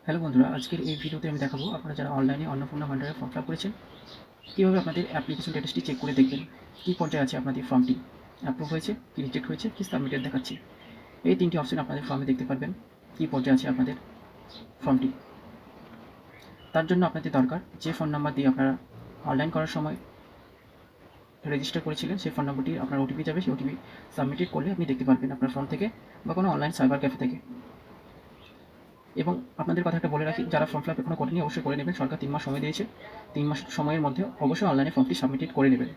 Hello বন্ধুরা, আজকের এই ভিডিওতে আমি দেখাবো আপনারা যারা অনলাইনে অন্নপূর্ণা ভান্ডারে ফর্ম ফিল আপ করেছেন কীভাবে আপনাদের অ্যাপ্লিকেশন স্ট্যাটাসটি চেক করে দেখবেন কী পর্যায়ে আছে আপনাদের ফর্মটি, অ্যাপ্রুভ হয়েছে কি রিজেক্ট হয়েছে কি সাবমিটেড দেখাচ্ছে। এই তিনটি অপশন আপনাদের ফর্মে দেখতে পারবেন কী পর্যায়ে আছে আপনাদের ফর্মটি। তার জন্য আপনাদের দরকার যে ফোন নাম্বার দিয়ে আপনারা অনলাইন করার সময় রেজিস্টার করেছিলেন সেই ফোন নম্বরটি আপনার ওটিপি যাবে, সেই ওটিপি সাবমিটেড করলে আপনি দেখতে পারবেন আপনার ফোন থেকে বা কোনো অনলাইন সাইবার ক্যাফে থেকে। এবং আপনাদের কথা একটা বলে রাখি, যারা ফর্ম ফিল আপ এখনও করেনি অবশ্যই করে নেবেন। সরকার 3 মাস সময় দিয়েছে, 3 মাস সময়ের মধ্যে অবশ্যই অনলাইনে ফর্মটি সাবমিটেড করে নেবেন।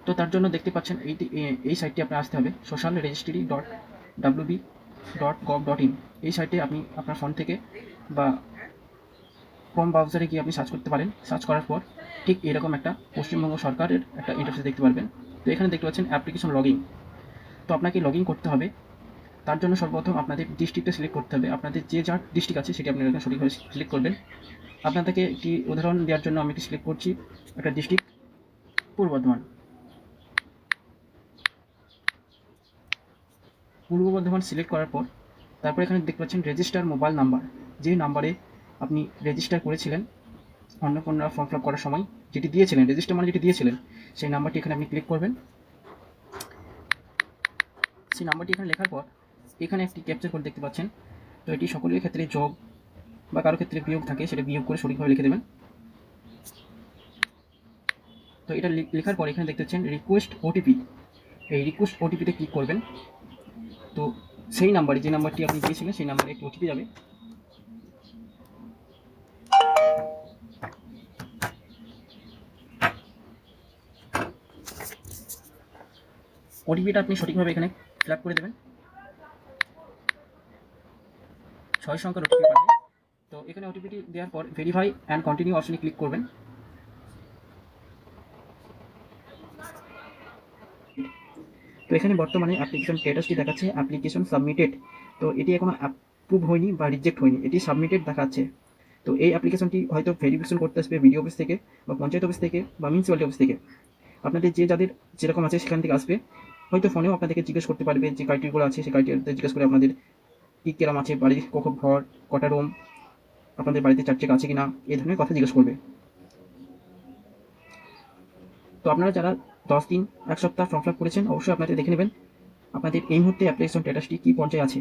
তো তার জন্য দেখতে পাচ্ছেন এই সাইটটি আপনার আসতে হবে socialregistry.wb.gov.in। এই সাইটে আপনি আপনার ফোন থেকে বা ক্রোম ব্রাউজারে গিয়ে আপনি সার্চ করতে পারেন। সার্চ করার পর ঠিক এরকম একটা পশ্চিমবঙ্গ সরকারের একটা ইন্টারফেস দেখতে পারবেন। তো এখানে দেখতে পাচ্ছেন অ্যাপ্লিকেশন লগইন। তো আপনাকে লগইন করতে হবে। তার জন্য সর্বপ্রথম আপনাদের ডিস্ট্রিক্টটা সিলেক্ট করতে হবে। আপনাদের যে যার ডিস্ট্রিক্ট আছে সেটি আপনারা সঠিকভাবে সিলেক্ট করবেন। আপনাদেরকে একটি উদাহরণ দেওয়ার জন্য আমি একটি সিলেক্ট করছি একটা ডিস্ট্রিক্ট পূর্ব বর্ধমান। পূর্ব বর্ধমান সিলেক্ট করার পর তারপর এখানে দেখতে পাচ্ছেন রেজিস্টার মোবাইল নাম্বার। যে নাম্বারে আপনি রেজিস্টার করেছিলেন অন্নপূর্ণা ফর্ম ফিল আপ করার সময়, যেটি দিয়েছিলেন রেজিস্টার মানে যেটি দিয়েছিলেন, সেই নাম্বারটি এখানে আপনি ক্লিক করবেন। সেই নাম্বারটি এখানে লেখার পর এখানে একটি ক্যাপচার কোড দেখতে পাচ্ছেন। তো এটি সকলের ক্ষেত্রে যোগ বা কারো ক্ষেত্রে বিয়োগ থাকে, সেটা বিয়োগ করে সঠিকভাবে লিখে দেবেন। তো এটা লেখার পর এখানে দেখতে পাচ্ছেন রিকোয়েস্ট ওটিপি। এই রিকোয়েস্ট ওটিপিতে ক্লিক করবেন। তো সেই নাম্বারে যে নাম্বারটি আপনি দিয়েছিলেন সেই নাম্বারে একটি ওটিপি যাবে। ওটিপিটা আপনি সঠিকভাবে এখানে ফিল আপ করে দেবেন। 6 সংখ্যার ওটিপি পাবে। তো এখানে ওটিপিটি দেওয়ার পর ভেরিফাই অ্যান্ড কন্টিনিউ অপশনে ক্লিক করবেন। তো এখানে বর্তমানে অ্যাপ্লিকেশন স্ট্যাটাসটি দেখাচ্ছে অ্যাপ্লিকেশন সাবমিটেড। তো এটি এখনো অ্যাপ্রুভ হয়নি বা রিজেক্ট হয়নি, এটি সাবমিটেড দেখাচ্ছে। তো এই অ্যাপ্লিকেশনটি হয়তো ভেরিফিকেশন করতে আসবে বিডিও অফিস থেকে বা পঞ্চায়েত অফিস থেকে বা মিউনিসিপ্যালিটি অফিস থেকে। আপনাদের যাদের যেরকম আছে সেখান থেকে আসবে। হয়তো ফোনেও আপনাদেরকে জিজ্ঞেস করতে পারবে যে ক্রাইটেরিয়াগুলো আছে, সেই ক্রাইটেরিয়াতে জিজ্ঞেস করে আপনাদের কী কিরম আছে, বাড়ির কখন ঘর, কটা রুম, আপনাদের বাড়িতে 4 চাকা আছে কি না, এই ধরনের কথা জিজ্ঞেস করবে। তো আপনারা যারা 10 দিন 1 সপ্তাহ ফর্ম ফিল আপ করেছেন অবশ্যই আপনাদের দেখে নেবেন আপনাদের এই মুহূর্তে অ্যাপ্লিকেশন স্ট্যাটাসটি কী পর্যায়ে আছে।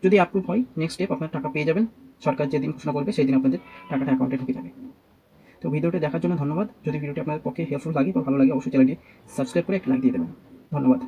যদি অ্যাপ্রুভ হয় নেক্সট স্টেপ আপনার টাকা পেয়ে যাবেন। সরকার যেদিন ঘোষণা করবে সেই দিন আপনাদের টাকাটা অ্যাকাউন্টে ঢুকে যাবে। তো ভিডিওটি দেখার জন্য ধন্যবাদ। যদি ভিডিওটি আপনাদের পক্ষে হেল্পফুল লাগে বা ভালো লাগে অবশ্যই চ্যানেলটি সাবস্ক্রাইব করে একটা লাইক দিয়ে দেবেন। ধন্যবাদ।